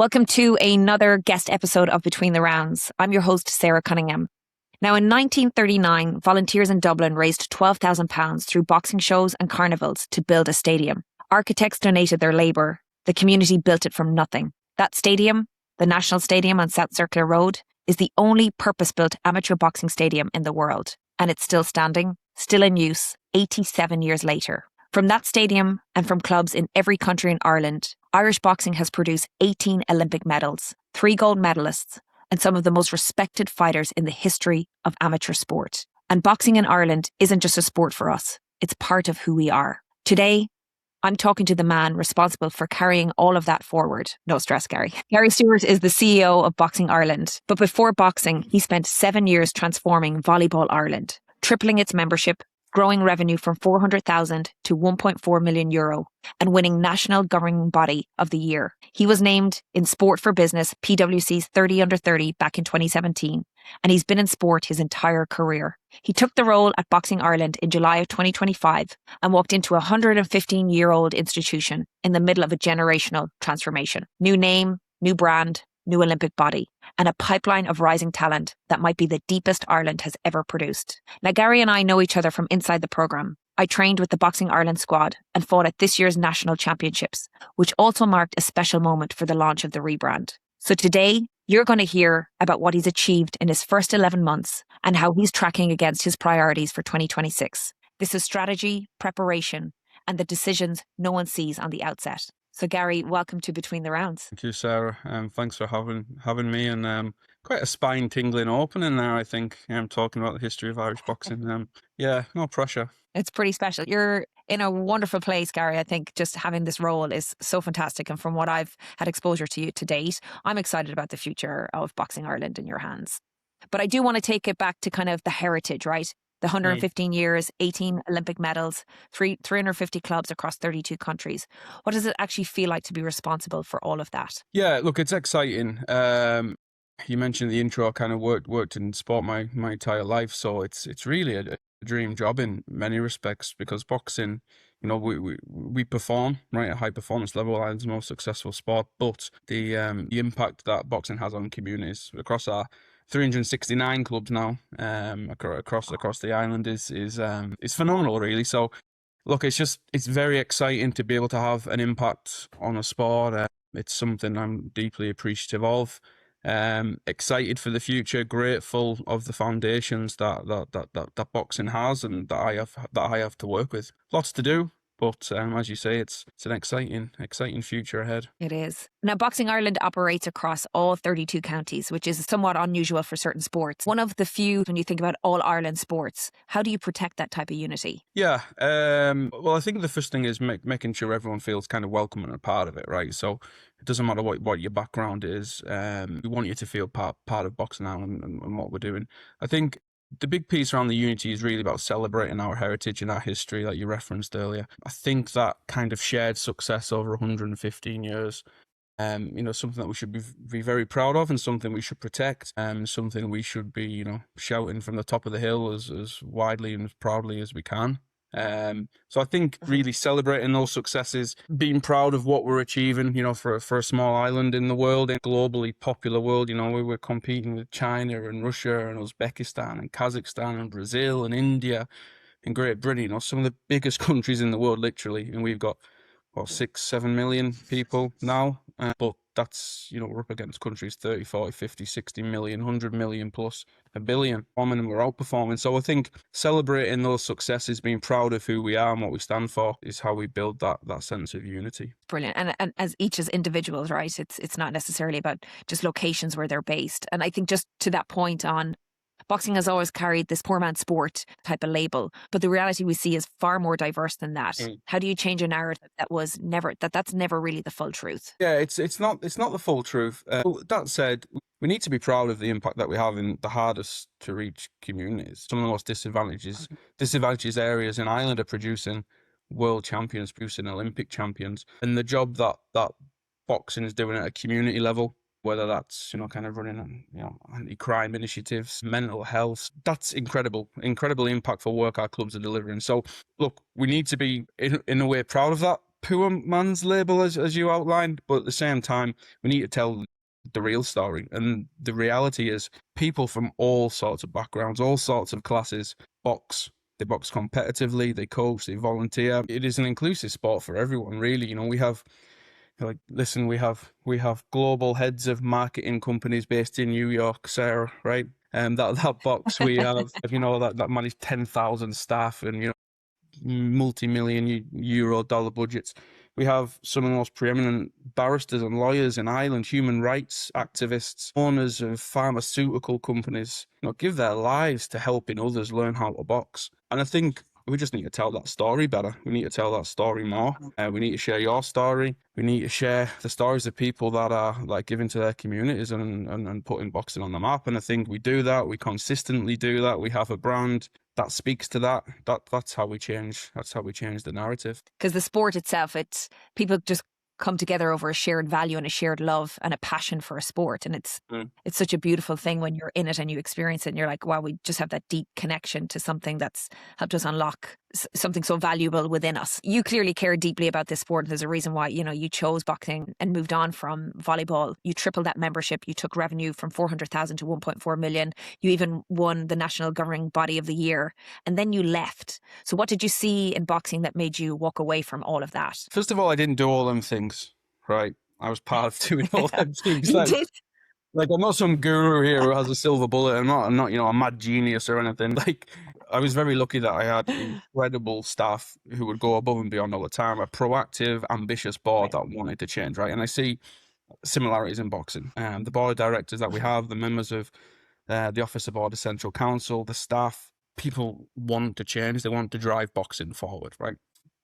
Welcome to another guest episode of Between the Rounds. I'm your host, Sarah Cunningham. Now, in 1939, volunteers in Dublin raised £12,000 through boxing shows and carnivals to build a stadium. Architects donated their labour. The community built it from nothing. That stadium, the National Stadium on South Circular Road, is the only purpose-built amateur boxing stadium in the world. And it's still standing, still in use, 87 years later. From that stadium and from clubs in every country in Ireland, Irish boxing has produced 18 Olympic medals, 3 gold medalists, and some of the most respected fighters in the history of amateur sport. And boxing in Ireland isn't just a sport for us, it's part of who we are. Today, I'm talking to the man responsible for carrying all of that forward. No stress, Gary. Gary Stewart is the CEO of Boxing Ireland. But before boxing, he spent 7 years transforming Volleyball Ireland, tripling its membership, growing revenue from 400,000 to 1.4 million euro, and winning National Governing Body of the Year. He was named in Sport for Business PwC's 30 under 30 back in 2017, and he's been in sport his entire career. He took the role at Boxing Ireland in July of 2025 and walked into a 115-year-old institution in the middle of a generational transformation. New name, new brand, new Olympic body, and a pipeline of rising talent that might be the deepest Ireland has ever produced. Now, Gary and I know each other from inside the programme. I trained with the Boxing Ireland squad and fought at this year's national championships, which also marked a special moment for the launch of the rebrand. So today, you're going to hear about what he's achieved in his first 11 months and how he's tracking against his priorities for 2026. This is strategy, preparation, and the decisions no one sees on the outset. So Gary, welcome to Between the Rounds. Thank you, Sarah. Thanks for having me, and quite a spine-tingling opening there, I think. Talking about the history of Irish boxing. Yeah, no pressure. It's pretty special. You're in a wonderful place, Gary. I think just having this role is so fantastic. And from what I've had exposure to you to date, I'm excited about the future of Boxing Ireland in your hands. But I do want to take it back to kind of the heritage, right? The 115 years, 18 Olympic medals, 350 clubs across 32 countries. What does it actually feel like to be responsible for all of that? Yeah, look, it's exciting. You mentioned the intro. I kind of worked in sport my entire life, so it's really a dream job in many respects, because boxing, we perform right at high performance level. Ireland's most successful sport, but the impact that boxing has on communities across our 369 clubs now, across the island is phenomenal, really. So, look, it's very exciting to be able to have an impact on a sport. It's something I'm deeply appreciative of. Excited for the future, grateful of the foundations that boxing has and that I have to work with. Lots to do. But as you say, it's an exciting future ahead. It is. Now, Boxing Ireland operates across all 32 counties, which is somewhat unusual for certain sports. One of the few, when you think about all Ireland sports, how do you protect that type of unity? Yeah, well, I think the first thing is making sure everyone feels kind of welcome and a part of it, right? So it doesn't matter what your background is. We want you to feel part of Boxing Ireland and what we're doing. I think the big piece around the unity is really about celebrating our heritage and our history that you referenced earlier. I think that kind of shared success over 115 years, something that we should be very proud of, and something we should protect, and something we should be, shouting from the top of the hill as widely and as proudly as we can. So I think really celebrating those successes, being proud of what we're achieving, for a small island in the world, in a globally popular world. We were competing with China and Russia and Uzbekistan and Kazakhstan and Brazil and India and Great Britain, some of the biggest countries in the world, literally. And we've got, 6-7 million people now. But that's, we're up against countries 30, 40, 50, 60 million, 100 million plus, a billion, and we're outperforming. So I think celebrating those successes, being proud of who we are and what we stand for, is how we build that sense of unity. Brilliant. And as each as individuals, right, it's not necessarily about just locations where they're based. And I think just to that point on, boxing has always carried this poor man's sport type of label, but the reality we see is far more diverse than that. How do you change a narrative that's never really the full truth? Yeah, it's not the full truth. That said, we need to be proud of the impact that we have in the hardest to reach communities. Some of the most disadvantaged areas in Ireland are producing world champions, producing Olympic champions, and the job that boxing is doing at a community level, whether that's, kind of running, anti-crime initiatives, mental health, that's incredibly impactful work our clubs are delivering. So, look, we need to be, in a way, proud of that, poor man's label as you outlined, but at the same time, we need to tell the real story. And the reality is people from all sorts of backgrounds, all sorts of classes box. They box competitively, they coach, they volunteer. It is an inclusive sport for everyone, really. You know, we have we have global heads of marketing companies based in New York, Sarah, right? That box we have, that manage 10,000 staff and multi-million euro dollar budgets. We have some of the most preeminent barristers and lawyers in Ireland, human rights activists, owners of pharmaceutical companies, give their lives to helping others learn how to box. And I think we just need to tell that story better. We need to tell that story more. We need to share your story. We need to share the stories of people that are giving to their communities and putting boxing on the map. And I think we do that. We consistently do that. We have a brand that speaks to that. That's how we change. That's how we change the narrative. Because the sport itself, it's people just come together over a shared value and a shared love and a passion for a sport. And it's such a beautiful thing when you're in it and you experience it and you're like, wow, we just have that deep connection to something that's helped us unlock something so valuable within us. You clearly care deeply about this sport. There's a reason why, you chose boxing and moved on from volleyball. You tripled that membership. You took revenue from 400,000 to 1.4 million. You even won the National Governing Body of the Year. And then you left. So what did you see in boxing that made you walk away from all of that? First of all, I didn't do all them things, right? I was part of doing all them things. You did? I'm not some guru here who has a silver bullet. I'm not, a mad genius or anything. I was very lucky that I had incredible staff who would go above and beyond all the time. A proactive, ambitious board that wanted to change, right? And I see similarities in boxing. The board of directors that we have, the members of the Office of Board of Central Council, the staff, people want to change. They want to drive boxing forward, right?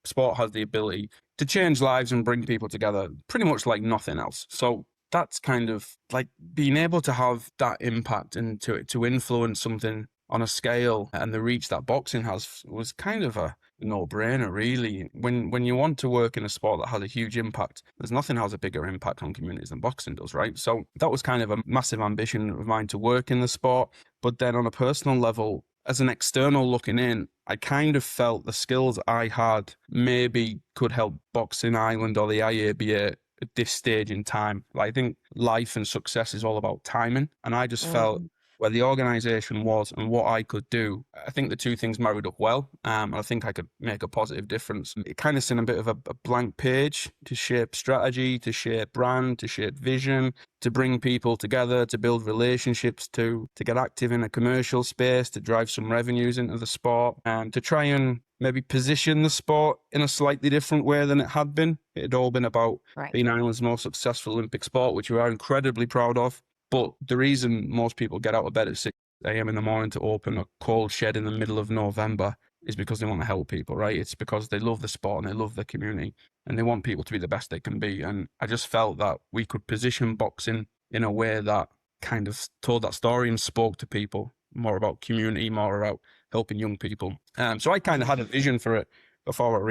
Sport has the ability to change lives and bring people together pretty much like nothing else. So that's kind of like being able to have that impact and to influence something on a scale and the reach that boxing has was kind of a no-brainer, really. When you want to work in a sport that has a huge impact, there's nothing has a bigger impact on communities than boxing does, right? So that was kind of a massive ambition of mine to work in the sport. But then on a personal level, as an external looking in, I kind of felt the skills I had maybe could help Boxing Ireland or the IABA at this stage in time. I think life and success is all about timing. And I just felt where the organisation was and what I could do, I think the two things married up well. And I think I could make a positive difference. It kind of seemed a bit of a blank page to shape strategy, to shape brand, to shape vision, to bring people together, to build relationships, to get active in a commercial space, to drive some revenues into the sport, and to try and maybe position the sport in a slightly different way than it had been. It had all been about being Ireland's most successful Olympic sport, which we are incredibly proud of. But the reason most people get out of bed at 6 a.m. in the morning to open a cold shed in the middle of November is because they want to help people, right? It's because they love the sport and they love the community and they want people to be the best they can be. And I just felt that we could position boxing in a way that kind of told that story and spoke to people, more about community, more about helping young people. So I kind of had a vision for it before it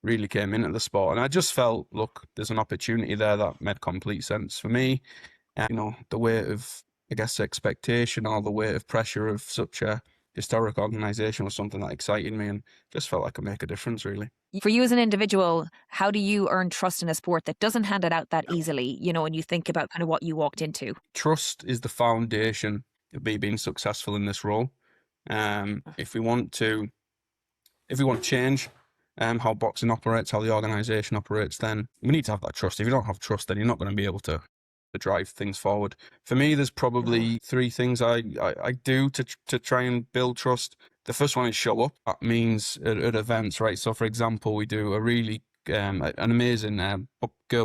really came into the sport. And I just felt, look, there's an opportunity there that made complete sense for me. The weight of, I guess, expectation or the weight of pressure of such a historic organisation was something that excited me and just felt I could make a difference, really. For you as an individual, how do you earn trust in a sport that doesn't hand it out that easily, when you think about kind of what you walked into? Trust is the foundation of me being successful in this role. If we want to change how boxing operates, how the organisation operates, then we need to have that trust. If you don't have trust, then you're not going to be able to drive things forward. For me, there's probably three things I do to try and build trust. The first one is show up. That means at events, right? So, for example, we do a really an amazing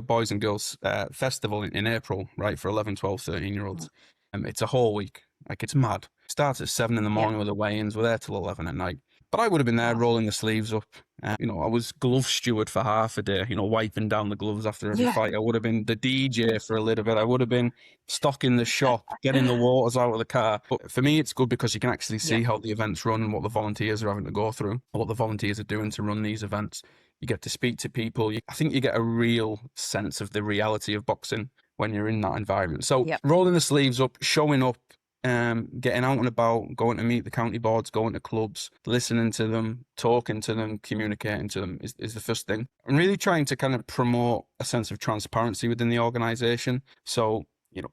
boys and girls festival in April, right, for 11, 12, 13-year-olds. It's a whole week. It's mad. It starts at 7 in the morning with the weigh-ins. We're there till 11 at night. But I would have been there rolling the sleeves up. I was glove steward for half a day, wiping down the gloves after every fight. I would have been the DJ for a little bit. I would have been stocking the shop, getting the waters out of the car. But for me, it's good because you can actually see how the events run and what the volunteers are having to go through, what the volunteers are doing to run these events. You get to speak to people. I think you get a real sense of the reality of boxing when you're in that environment. So rolling the sleeves up, showing up, getting out and about, going to meet the county boards, going to clubs, listening to them, talking to them, communicating to them is the first thing. I'm really trying to kind of promote a sense of transparency within the organisation. So,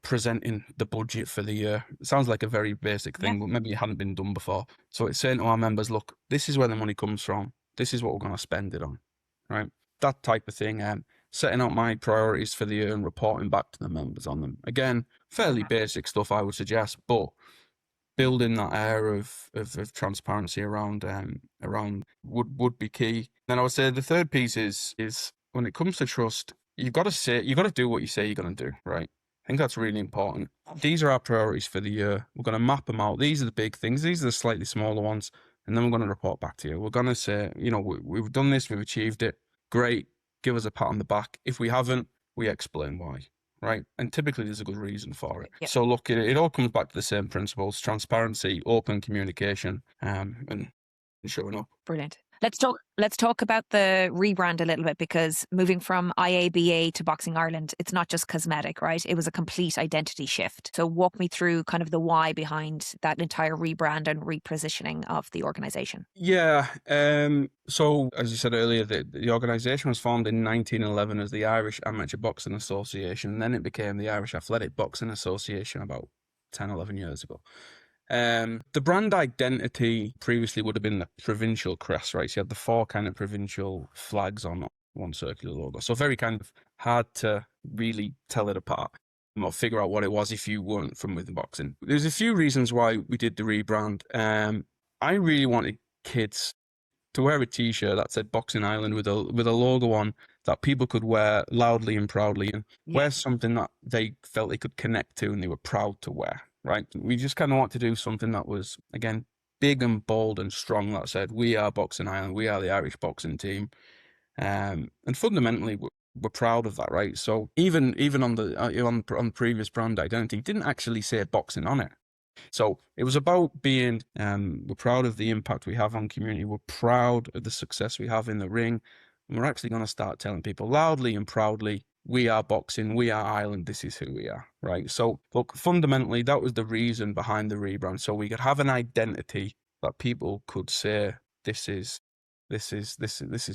presenting the budget for the year. It sounds like a very basic thing, but maybe it hadn't been done before. So it's saying to our members, look, this is where the money comes from. This is what we're going to spend it on, right? That type of thing. Setting out my priorities for the year and reporting back to the members on them. Again, fairly basic stuff, I would suggest, but building that air of transparency around would be key. Then I would say the third piece is when it comes to trust, you've got to do what you say you're going to do, right? I think that's really important. These are our priorities for the year. We're going to map them out. These are the big things. These are the slightly smaller ones. And then we're going to report back to you. We're going to say, we've done this, we've achieved it. Great. Give us a pat on the back. If we haven't, we explain why, right? And typically there's a good reason for it. Yep. So look, it all comes back to the same principles: transparency, open communication, and showing up. Brilliant. Let's talk about the rebrand a little bit, because moving from IABA to Boxing Ireland, it's not just cosmetic, right? It was a complete identity shift. So walk me through kind of the why behind that entire rebrand and repositioning of the organisation. Yeah. So as you said earlier, the organisation was formed in 1911 as the Irish Amateur Boxing Association, and then it became the Irish Athletic Boxing Association about 10, 11 years ago. The brand identity previously would have been the provincial crest, right? So you had the 4 kind of provincial flags on one circular logo. So very kind of hard to really tell it apart or figure out what it was if you weren't from within boxing. There's a few reasons why we did the rebrand. I really wanted kids to wear a T-shirt that said Boxing Ireland with a logo on that people could wear loudly and proudly, and wear something that they felt they could connect to and they were proud to wear. Right, we just kind of want to do something that was, again, big and bold and strong. That said, we are Boxing Ireland, we are the Irish boxing team, and fundamentally, we're proud of that, right? So even on the previous brand identity, it didn't actually say boxing on it. So it was about being, we're proud of the impact we have on community. We're proud of the success we have in the ring, and we're actually going to start telling people loudly and proudly, we are boxing, we are Ireland, this is who we are, right? So look, fundamentally, that was the reason behind the rebrand. So we could have an identity that people could say, this is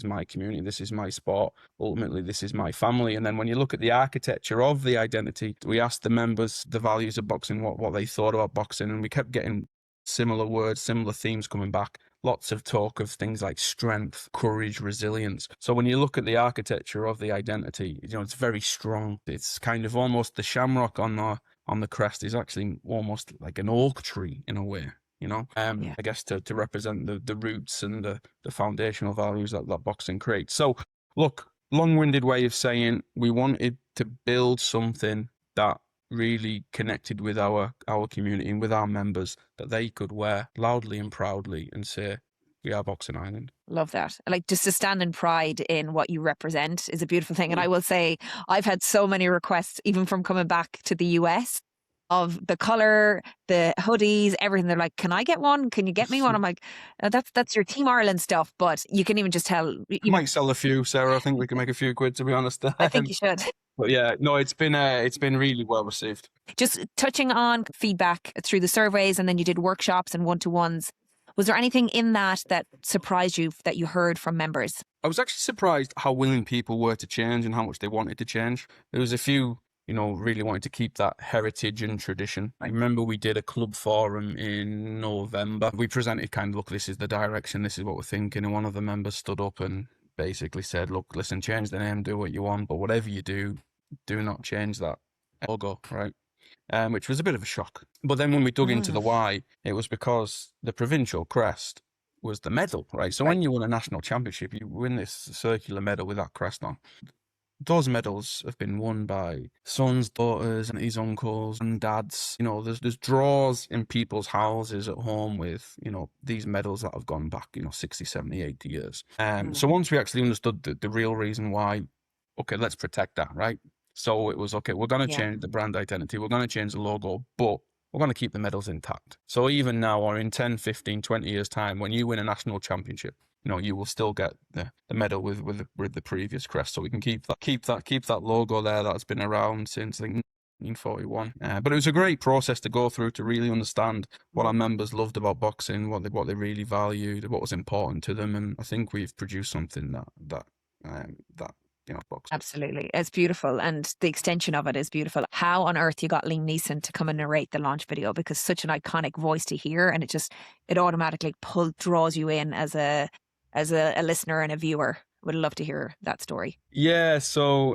my community, this is my sport, ultimately this is my family. And then when you look at the architecture of the identity, we asked the members the values of boxing, what they thought about boxing, and we kept getting similar words, similar themes coming back. Lots of talk of things like strength, courage, resilience. So when you look at the architecture of the identity, it's very strong. It's kind of almost the shamrock on the crest is actually almost like an oak tree in a way, I guess to represent the roots and the foundational values that boxing creates. So look, long-winded way of saying we wanted to build something that really connected with our community and with our members, that they could wear loudly and proudly and say, we are Boxing Ireland. Love that. Like, just to stand in pride in what you represent is a beautiful thing. And I will say, I've had so many requests, even from coming back to the US, of the colour, the hoodies, everything. They're like, can I get one? Can you get me one? I'm like, that's your Team Ireland stuff, but you can even just tell. You might sell a few, Sarah. I think we can make a few quid, to be honest. I think you should. But yeah, no, it's been really well received. Just touching on feedback through the surveys, and then you did workshops and one-to-ones. Was there anything in that surprised you that you heard from members? I was actually surprised how willing people were to change and how much they wanted to change. There was a few, really wanted to keep that heritage and tradition. I remember we did a club forum in November. We presented look, this is the direction, this is what we're thinking. And one of the members stood up and basically said, look, listen, change the name, do what you want, but whatever you do not change that logo, right? Which was a bit of a shock. But then when we dug into the why, it was because the provincial crest was the medal, right? So when you win a national championship, you win this circular medal with that crest on. Those medals have been won by sons, daughters, and his uncles and dads. There's drawers in people's houses at home with, these medals that have gone back, 60, 70, 80 years. So once we actually understood the real reason why, okay, let's protect that, right? So it was, okay, we're going to change the brand identity, we're going to change the logo, but we're going to keep the medals intact. So even now, or in 10, 15, 20 years' time, when you win a national championship, you will still get the medal with the previous crest. So we can keep that logo there that's been around since, I think, 1941. But it was a great process to go through to really understand what our members loved about boxing, what they really valued, what was important to them, and I think we've produced something that box. Absolutely. It's beautiful. And the extension of it is beautiful. How on earth you got Liam Neeson to come and narrate the launch video? Because such an iconic voice to hear, and it automatically draws you in as a listener and a viewer. Would love to hear that story. Yeah, so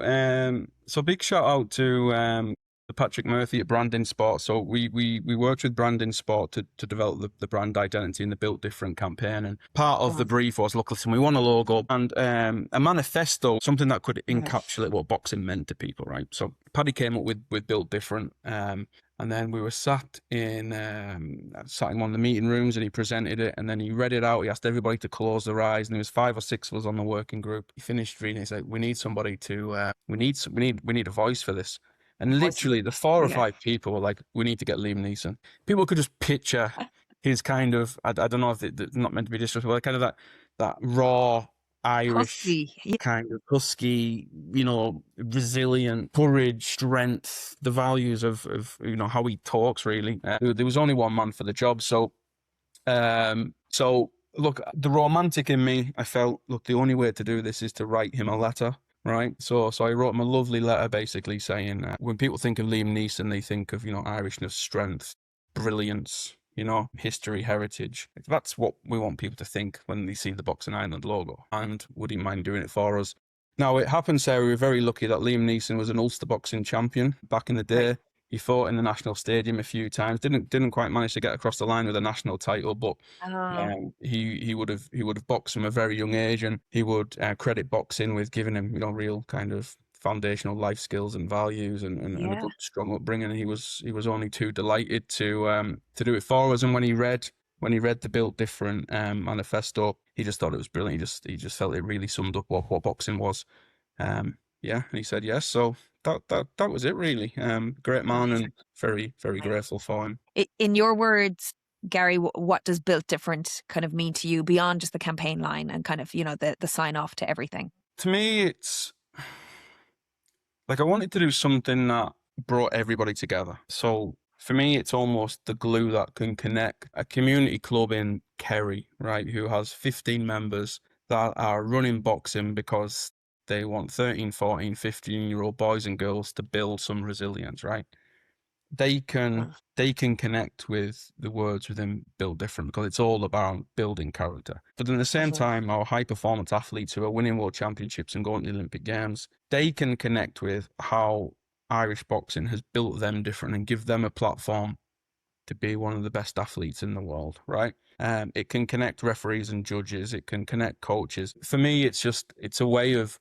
big shout out to Patrick Murphy at Branding Sport. So we worked with Branding Sport to develop the brand identity and the Built Different campaign. And part of the brief was, look, listen, we want a logo and a manifesto, something that could encapsulate what boxing meant to people, right? So Paddy came up with Built Different. And then we were sat in one of the meeting rooms, and he presented it, and then he read it out. He asked everybody to close their eyes, and there was 5 or 6 of us on the working group. He finished reading. He said, "We need somebody to. We need a voice for this." And literally, the 4 or 5 people were like, "We need to get Liam Neeson." People could just picture his kind of, I don't know if it's not meant to be disrespectful, kind of that raw Irish, kind of husky, resilient, courage, strength, the values of how he talks, really. There was only one man for the job. So look, the romantic in me, I felt, look, the only way to do this is to write him a letter. Right, so I wrote him a lovely letter, basically saying when people think of Liam Neeson, they think of Irishness, strength, brilliance, history, heritage. That's what we want people to think when they see the Boxing Ireland logo. And would he mind doing it for us? Now, it happens, Sarah, we were very lucky that Liam Neeson was an Ulster boxing champion back in the day. Right. He fought in the National Stadium a few times. Didn't quite manage to get across the line with a national title, but he would have boxed from a very young age, and he would credit boxing with giving him real kind of foundational life skills and values and a good strong upbringing. And he was only too delighted to do it for us. And when he read the Built Different manifesto, he just thought it was brilliant. He just felt it really summed up what boxing was. And he said yes. So that was it, really. Great man, and very, very grateful for him. In your words, Gary, what does Built Different kind of mean to you beyond just the campaign line and kind of the sign off to everything? To me, it's like I wanted to do something that brought everybody together. So for me, it's almost the glue that can connect a community club in Kerry, right, who has 15 members that are running boxing because they want 13, 14, 15-year-old boys and girls to build some resilience, right? They can connect with the words within Built Different because it's all about building character. But at the same time, our high-performance athletes who are winning world championships and going to the Olympic Games, they can connect with how Irish boxing has built them different and give them a platform to be one of the best athletes in the world, right? It can connect referees and judges. It can connect coaches. For me, it's a way of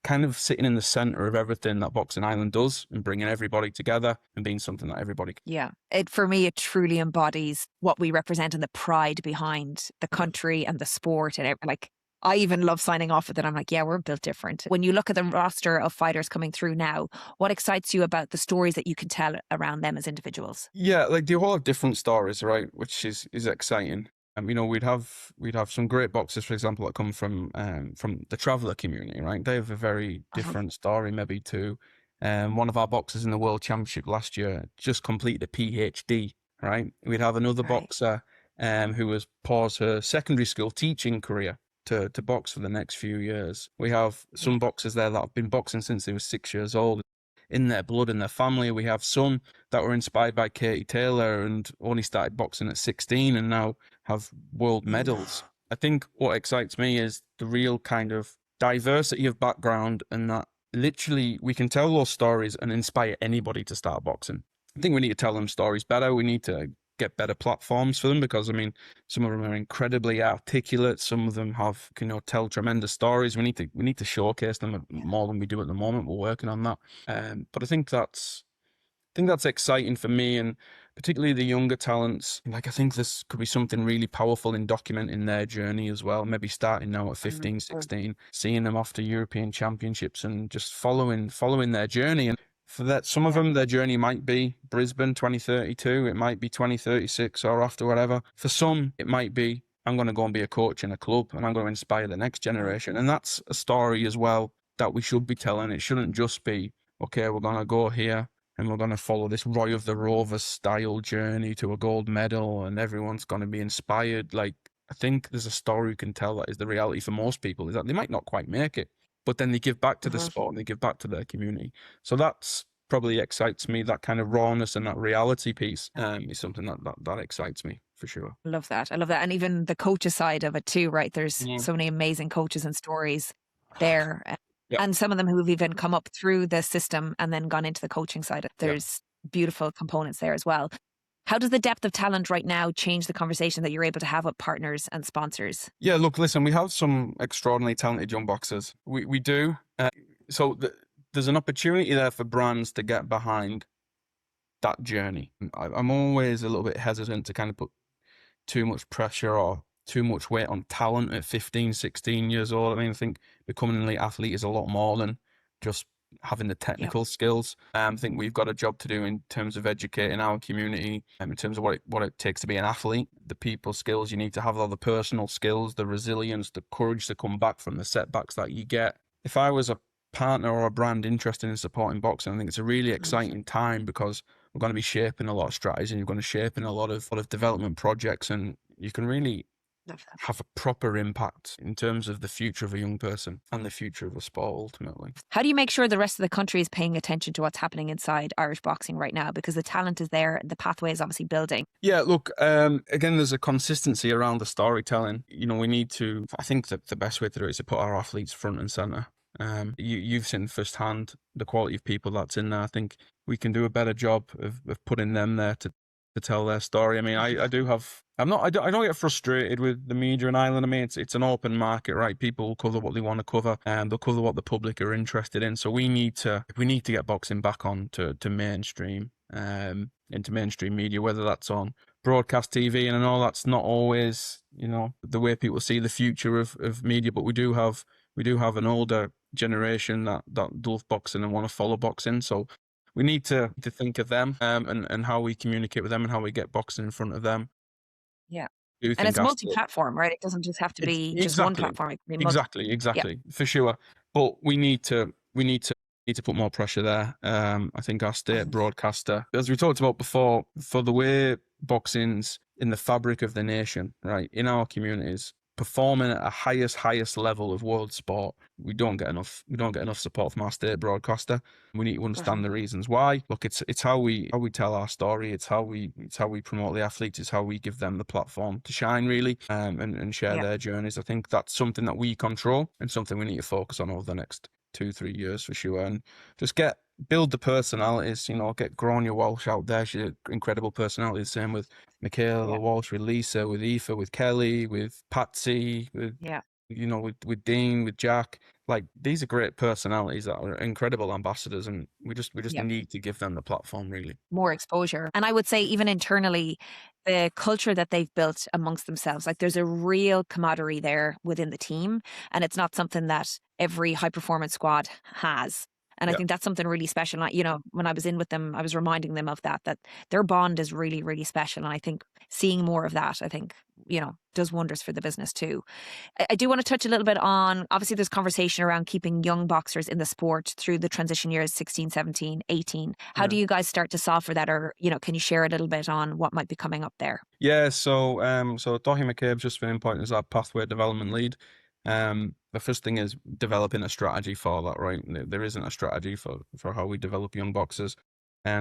kind of sitting in the center of everything that Boxing Ireland does and bringing everybody together and being something that everybody can. Yeah, for me, it truly embodies what we represent and the pride behind the country and the sport. And I even love signing off with it. I'm like, yeah, we're Built Different. When you look at the roster of fighters coming through now, what excites you about the stories that you can tell around them as individuals? Yeah, like they all have different stories, right? Which is exciting. We'd have some great boxers, for example, that come from the traveller community, right? They have a very different story, maybe to one of our boxers in the World Championship last year just completed a PhD, right? We'd have another boxer who has paused her secondary school teaching career to box for the next few years. We have some boxers there that have been boxing since they were 6 years old. In their blood, in their family. We have some that were inspired by Katie Taylor and only started boxing at 16 and now have world medals. I think what excites me is the real kind of diversity of background, and that literally we can tell those stories and inspire anybody to start boxing. I think we need to tell them stories better. We need to get better platforms for them because, some of them are incredibly articulate. Some of them have, tell tremendous stories. We need to showcase them more than we do at the moment. We're working on that. But I think that's exciting for me, and particularly the younger talents. I think this could be something really powerful in documenting their journey as well. Maybe starting now at 15, 16, seeing them off to European championships and just following their journey. And for that, some of them, their journey might be Brisbane 2032, it might be 2036 or after whatever. For some, it might be, I'm going to go and be a coach in a club and I'm going to inspire the next generation. And that's a story as well that we should be telling. It shouldn't just be, okay, we're going to go here and we're going to follow this Roy of the Rovers style journey to a gold medal, and everyone's going to be inspired. Like, I think there's a story you can tell that is the reality for most people, is that they might not quite make it, but then they give back to the sport and they give back to their community. So that's probably excites me. That kind of rawness and that reality piece is something that excites me for sure. I love that. I love that. And even the coaches side of it too, right? There's so many amazing coaches and stories there. Yep. And some of them who've even come up through the system and then gone into the coaching side. There's beautiful components there as well. How does the depth of talent right now change the conversation that you're able to have with partners and sponsors? Yeah, look, listen, we have some extraordinarily talented young boxers. We do. There's an opportunity there for brands to get behind that journey. I'm always a little bit hesitant to kind of put too much pressure or too much weight on talent at 15, 16 years old. I mean, I think becoming an elite athlete is a lot more than just having the technical skills. I think we've got a job to do in terms of educating our community, in terms of what it takes to be an athlete, the people skills you need to have, all the personal skills, the resilience, the courage to come back from the setbacks that you get. If I was a partner or a brand interested in supporting boxing, I think it's a really exciting time, because we're going to be shaping a lot of strategies, and you're going to shape in a lot of development projects, and you can really have a proper impact in terms of the future of a young person and the future of the sport ultimately. How do you make sure the rest of the country is paying attention to what's happening inside Irish boxing right now? Because the talent is there, the pathway is obviously building. Yeah, look, again, there's a consistency around the storytelling. You know, we need to, I think that the best way to do it is to put our athletes front and centre. You've seen firsthand the quality of people that's in there. I think we can do a better job of putting them there to tell their story. I mean, I don't get frustrated with the media in Ireland. I mean, it's an open market, right? People will cover what they want to cover, and they'll cover what the public are interested in. So we need to get boxing back on to mainstream, into mainstream media, whether that's on broadcast TV. And I know that's not always, you know, the way people see the future of media, but we do have an older generation that love boxing and want to follow boxing. So we need to think of them, and how we communicate with them and how we get boxing in front of them. Yeah. And it's multi-platform, right? It doesn't just have to be just one platform. Exactly, for sure. But we need to put more pressure there. I think our state broadcaster, as we talked about before, for the way boxing's in the fabric of the nation, right, in our communities, performing at a highest level of world sport, we don't get enough support from our state broadcaster. We need to understand the reasons why. Look, it's how we tell our story. It's how we promote the athletes. It's how we give them the platform to shine, really, and share their journeys. I think that's something that we control and something we need to focus on over the next 2-3 years for sure, and just build the personalities. You know, get Gráinne Walsh out there. She's an incredible personality. The same with Michaela Walsh, with Lisa, with Aoife, with Kelly, with Patsy, with you know, with Dean, with Jack. Like, these are great personalities that are incredible ambassadors, and we just need to give them the platform, really. More exposure. And I would say even internally, the culture that they've built amongst themselves, like there's a real camaraderie there within the team, and it's not something that every high performance squad has. And I think that's something really special. You know, when I was in with them, I was reminding them of that their bond is really, really special. And I think seeing more of that, I think, you know, does wonders for the business too. I do want to touch a little bit on, obviously there's conversation around keeping young boxers in the sport through the transition years, 16, 17, 18. How do you guys start to solve for that? Or, you know, can you share a little bit on what might be coming up there? Yeah, so Daithí McCabe's just been appointed as our pathway development lead. The first thing is developing a strategy for that, right? There isn't a strategy for how we develop young boxers.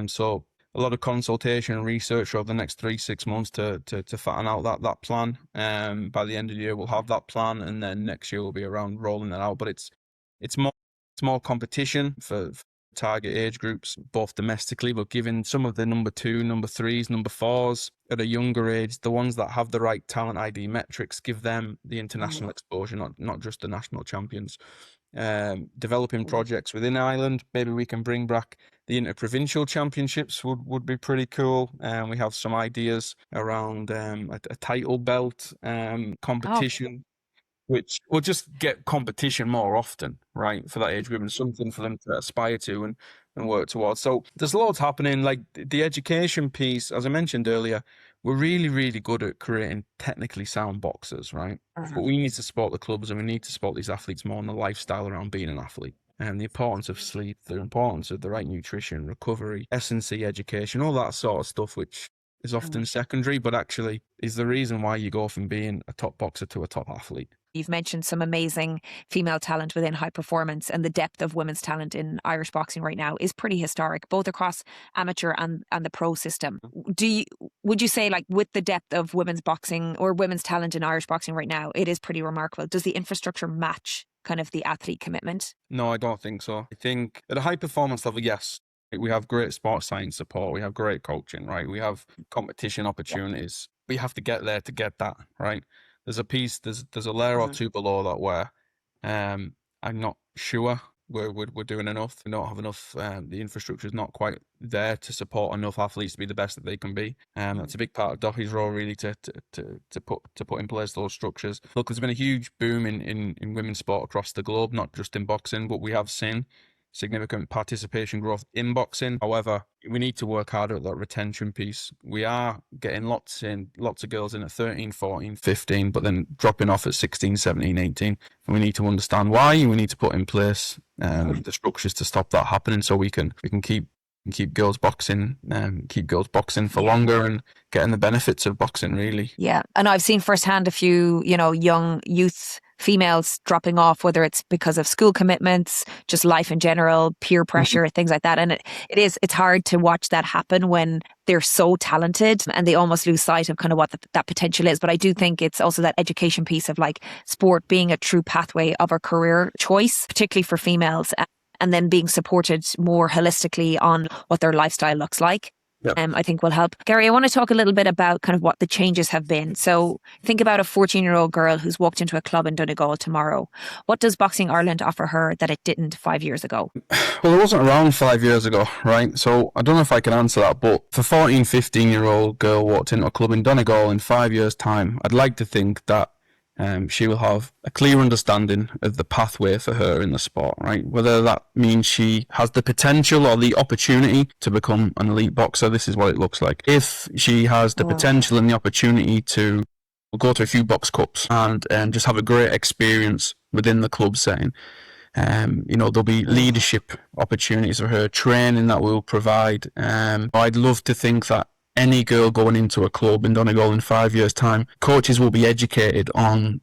So a lot of consultation and research over the next 3-6 months to fatten out that plan. By the end of the year, we'll have that plan, and then next year we'll be around rolling that out. But it's more competition for target age groups, both domestically, but giving some of the number 2, number 3s, number 4s at a younger age, the ones that have the right talent ID metrics, give them the international exposure, not just the national champions. Developing projects within Ireland, maybe we can bring back the interprovincial championships would be pretty cool. We have some ideas around a title belt competition. Which will just get competition more often, right, for that age group, and something for them to aspire to and work towards. So there's loads happening. Like the education piece, as I mentioned earlier, we're really, really good at creating technically sound boxers, right? But we need to support the clubs, and we need to support these athletes more on the lifestyle around being an athlete. and the importance of sleep, the importance of the right nutrition, recovery, S&C education, all that sort of stuff, which is often secondary, but actually is the reason why you go from being a top boxer to a top athlete. You've mentioned some amazing female talent within high performance, and the depth of women's talent in Irish boxing right now is pretty historic, both across amateur and the pro system. Would you say, like, with the depth of women's boxing or women's talent in Irish boxing right now, it is pretty remarkable? Does the infrastructure match kind of the athlete commitment? No, I don't think so. I think at a high performance level, yes, we have great sports science support. We have great coaching, right? We have competition opportunities. We have to get there to get that, right? There's a layer or two below that where I'm not sure we're doing enough. We don't have enough. The infrastructure is not quite there to support enough athletes to be the best that they can be. That's a big part of Doherty's role, really, to put in place those structures. Look, there's been a huge boom in women's sport across the globe, not just in boxing, but we have seen significant participation growth in boxing. However, we need to work harder at that retention piece. We are getting lots of girls in at 13, 14, 15, but then dropping off at 16, 17, 18. And we need to understand why, and we need to put in place the structures to stop that happening, so we can keep girls boxing for longer and getting the benefits of boxing, really. Yeah. And I've seen firsthand a few, young youth females dropping off, whether it's because of school commitments, just life in general, peer pressure, things like that. And it's hard to watch that happen when they're so talented and they almost lose sight of kind of what that potential is. But I do think it's also that education piece of, like, sport being a true pathway of a career choice, particularly for females, and then being supported more holistically on what their lifestyle looks like. Yep. I think will help. Gary, I want to talk a little bit about kind of what the changes have been. So think about a 14-year-old girl who's walked into a club in Donegal tomorrow. What does Boxing Ireland offer her that it didn't 5 years ago? Well, it wasn't around 5 years ago, right? So I don't know if I can answer that, but if a 14, 15-year-old girl walked into a club in Donegal in 5 years' time, I'd like to think that she will have a clear understanding of the pathway for her in the sport, right? Whether that means she has the potential or the opportunity to become an elite boxer, this is what it looks like. If she has the potential and the opportunity to go to a few box cups and just have a great experience within the club setting, there'll be leadership opportunities for her, training that we'll provide. I'd love to think that any girl going into a club in Donegal in 5 years' time, coaches will be educated on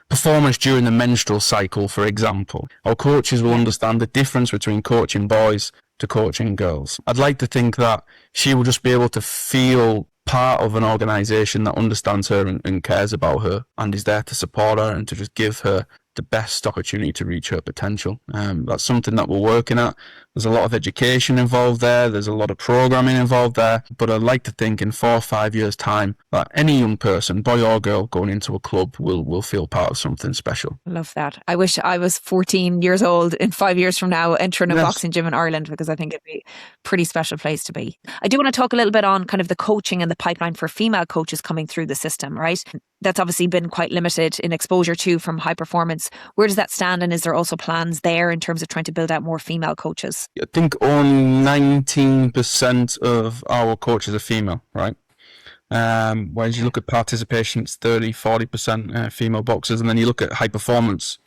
performance during the menstrual cycle, for example. Or coaches will understand the difference between coaching boys to coaching girls. I'd like to think that she will just be able to feel part of an organisation that understands her and cares about her and is there to support her and to just give her the best opportunity to reach her potential. That's something that we're working at. There's a lot of education involved there. There's a lot of programming involved there. But I'd like to think in 4 or 5 years' time that any young person, boy or girl, going into a club will feel part of something special. Love that. I wish I was 14 years old in 5 years from now entering a boxing gym in Ireland, because I think it'd be a pretty special place to be. I do want to talk a little bit on kind of the coaching and the pipeline for female coaches coming through the system, right? That's obviously been quite limited in exposure to from high performance. Where does that stand? And is there also plans there in terms of trying to build out more female coaches? I think only 19% of our coaches are female, right? Whereas you look at participation, it's 30, 40% female boxers. And then you look at high performance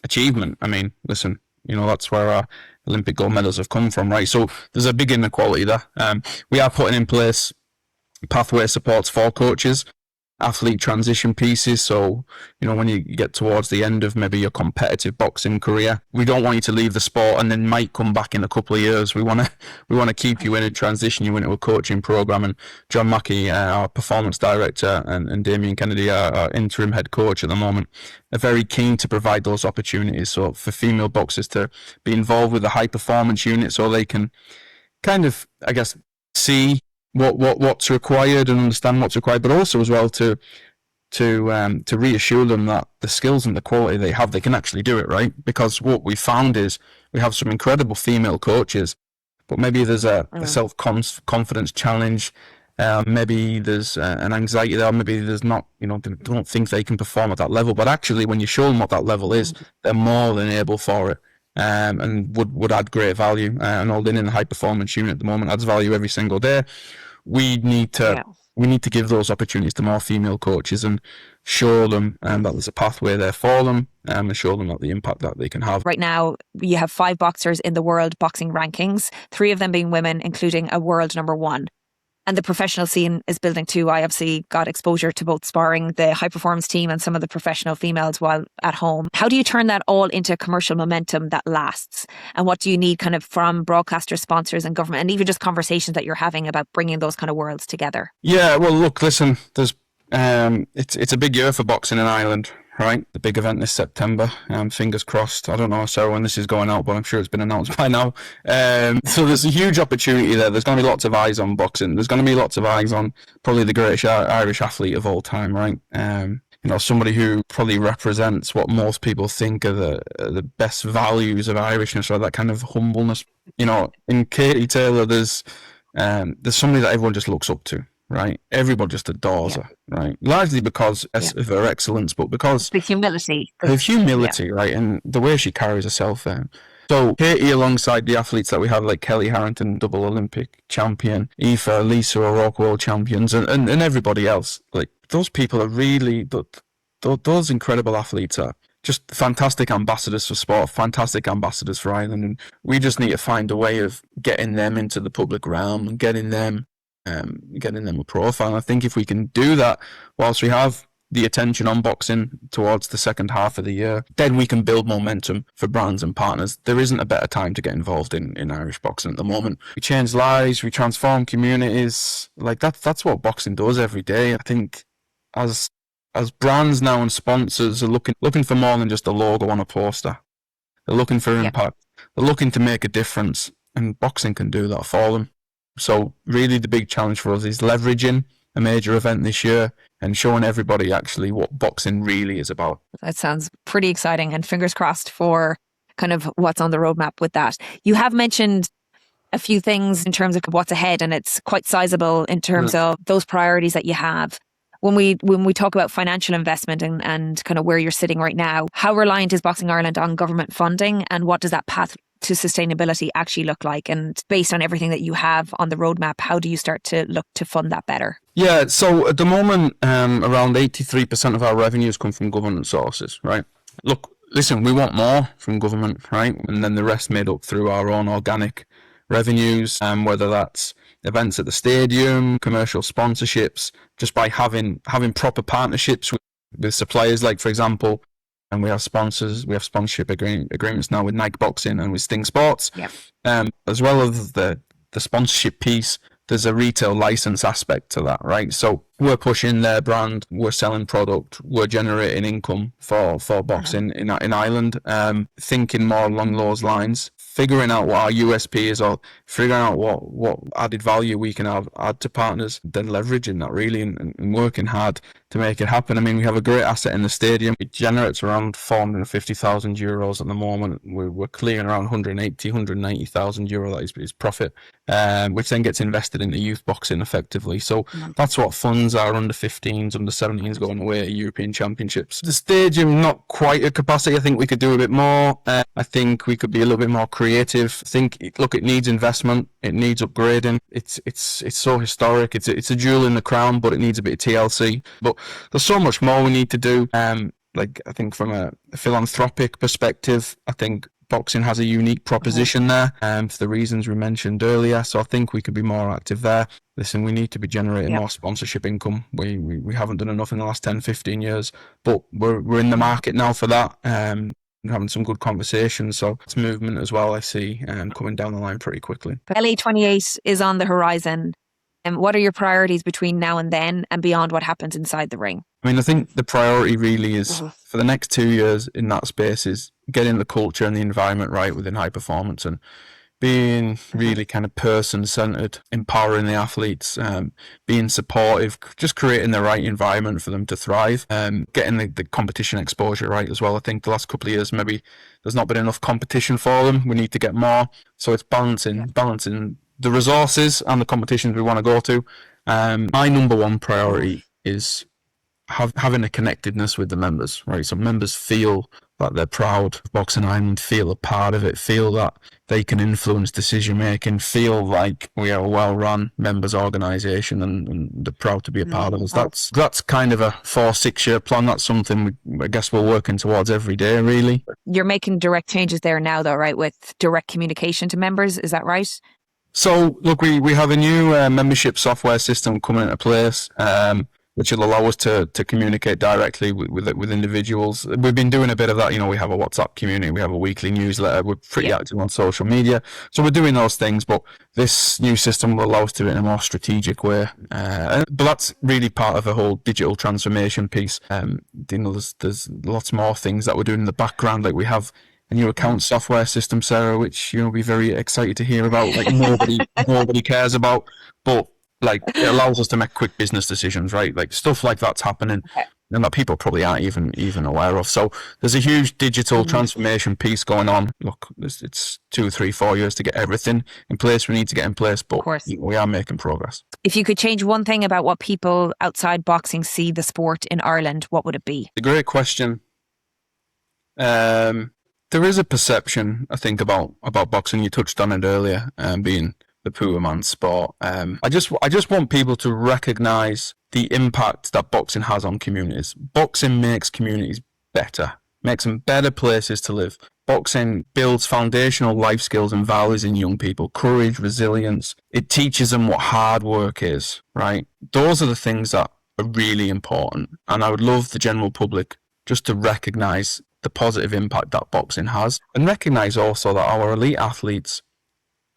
achievement. I mean, listen, that's where our Olympic gold medals have come from, right? So there's a big inequality there. We are putting in place pathway supports for coaches, athlete transition pieces. So, when you get towards the end of maybe your competitive boxing career, we don't want you to leave the sport and then might come back in a couple of years. We want to keep you in and transition you into a coaching program. And John Mackey, our performance director, and Damien Kennedy, our interim head coach at the moment, are very keen to provide those opportunities. So for female boxers to be involved with a high performance unit, so they can kind of, I guess, see what's required and understand what's required, but also as well to reassure them that the skills and the quality they have, they can actually do it, right? Because what we found is we have some incredible female coaches, but maybe there's a self-confidence challenge. Maybe there's an anxiety there. Maybe there's not, they don't think they can perform at that level. But actually, when you show them what that level is, they're more than able for it. And would add great value. And Aldin in the high performance unit at the moment adds value every single day. We need to we need to give those opportunities to more female coaches and show them that there's a pathway there for them, and show them that the impact that they can have. Right now, you have 5 boxers in the world boxing rankings, 3 of them being women, including a world number 1. And the professional scene is building too. I obviously got exposure to both sparring the high performance team and some of the professional females while at home. How do you turn that all into commercial momentum that lasts? And what do you need kind of from broadcasters, sponsors and government, and even just conversations that you're having about bringing those kind of worlds together? Yeah, well, look, listen, there's it's a big year for boxing in Ireland, right? The big event this September. Fingers crossed. I don't know, Sarah, when this is going out, but I'm sure it's been announced by now. So there's a huge opportunity there. There's going to be lots of eyes on boxing. There's going to be lots of eyes on probably the greatest Irish athlete of all time, right? Somebody who probably represents what most people think are the best values of Irishness, or that kind of humbleness. In Katie Taylor, there's somebody that everyone just looks up to. Right, everybody just adores her, right? Largely because of her excellence, but because the humility, right, and the way she carries herself. So Katie, alongside the athletes that we have, like Kelly Harrington, double Olympic champion, Aoife, Lisa O'Rourke, world champions, and everybody else, like those people are really those incredible athletes are just fantastic ambassadors for sport, fantastic ambassadors for Ireland, and we just need to find a way of getting them into the public realm and getting them a profile. And I think if we can do that whilst we have the attention on boxing towards the second half of the year, then we can build momentum for brands and partners. There isn't a better time to get involved in Irish boxing at the moment. We change lives, we transform communities. Like that's what boxing does every day. I think as brands now and sponsors are looking for more than just a logo on a poster. They're looking for impact. They're looking to make a difference, and boxing can do that for them. So really the big challenge for us is leveraging a major event this year and showing everybody actually what boxing really is about. That sounds pretty exciting, and fingers crossed for kind of what's on the roadmap with that. You have mentioned a few things in terms of what's ahead, and it's quite sizable in terms of those priorities that you have. When we talk about financial investment and kind of where you're sitting right now, how reliant is Boxing Ireland on government funding, and what does that path to sustainability actually look like? And based on everything that you have on the roadmap, how do you start to look to fund that better? Yeah, so at the moment, around 83% of our revenues come from government sources, right? Look, listen, we want more from government, right? And then the rest made up through our own organic revenues, whether that's events at the stadium, commercial sponsorships, just by having proper partnerships with suppliers, like, for example, and we have sponsors, we have sponsorship agreements now with Nike Boxing and with Sting Sports. As well as the sponsorship piece, there's a retail license aspect to that, right? So we're pushing their brand, we're selling product, we're generating income for boxing in Ireland. Thinking more along those lines, figuring out what our USP is, or figuring out what added value we can add to partners, then leveraging that really and working hard to make it happen. I mean, we have a great asset in the stadium. It generates around 450,000 euros at the moment. We're clearing around 190,000 euro that is profit, which then gets invested into youth boxing effectively. So that's what funds our under 15s, under 17s going away at European Championships. The stadium, not quite at capacity. I think we could do a bit more. I think we could be a little bit more creative. I think, look, it needs investment. It needs upgrading. It's so historic. It's a jewel in the crown, but it needs a bit of TLC. But there's so much more we need to do. Like, I think from a philanthropic perspective, I think boxing has a unique proposition there, for the reasons we mentioned earlier. So I think we could be more active there. Listen, we need to be generating more sponsorship income. We haven't done enough in the last 10, 15 years, but we're in the market now for that. Having some good conversations. So it's movement as well, I see, coming down the line pretty quickly. LA28 is on the horizon. And what are your priorities between now and then, and beyond what happens inside the ring? I mean, I think the priority really is for the next 2 years in that space is getting the culture and the environment right within high performance, and being really kind of person-centered, empowering the athletes, being supportive, just creating the right environment for them to thrive, getting the competition exposure right as well. I think the last couple of years, maybe there's not been enough competition for them. We need to get more. So it's balancing the resources and the competitions we want to go to. My number one priority is having a connectedness with the members, right? So members feel that they're proud of Boxing Ireland, feel a part of it, feel that they can influence decision making, feel like we are a well-run members organisation, and they're proud to be a part of us. That's kind of a 4-6 year plan. That's something I guess we're working towards every day, really. You're making direct changes there now, though, right? With direct communication to members, is that right? So, look, we have a new membership software system coming into place, which will allow us to communicate directly with individuals. We've been doing a bit of that. We have a WhatsApp community, we have a weekly newsletter, we're pretty active on social media. So we're doing those things, but this new system will allow us to do it in a more strategic way. But that's really part of a whole digital transformation piece. There's lots more things that we're doing in the background, like we have a new account software system, Sarah, which you'll be very excited to hear about. Like nobody cares about, but like it allows us to make quick business decisions, right? Like stuff like that's happening, and that people probably aren't even aware of. So there's a huge digital transformation piece going on. Look, it's 2, 3, 4 years to get everything in place we need to get in place, but we are making progress. If you could change one thing about what people outside boxing see the sport in Ireland, what would it be? A great question. There is a perception, I think, about boxing. You touched on it earlier, being the poor man's sport. I just want people to recognise the impact that boxing has on communities. Boxing makes communities better, makes them better places to live. Boxing builds foundational life skills and values in young people, courage, resilience. It teaches them what hard work is, right? Those are the things that are really important. And I would love the general public just to recognise the positive impact that boxing has, and recognise also that our elite athletes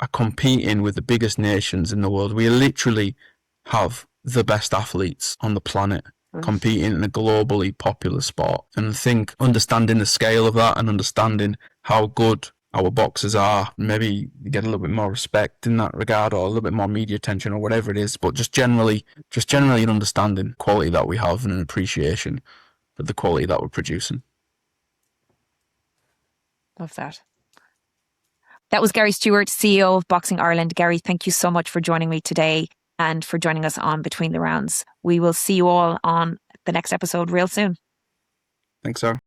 are competing with the biggest nations in the world. We literally have the best athletes on the planet competing in a globally popular sport. And I think understanding the scale of that and understanding how good our boxers are, maybe get a little bit more respect in that regard, or a little bit more media attention, or whatever it is, but just generally an understanding quality that we have and an appreciation for the quality that we're producing. Love that. That was Gary Stewart, CEO of Boxing Ireland. Gary, thank you so much for joining me today and for joining us on Between the Rounds. We will see you all on the next episode real soon. Thanks, Sarah.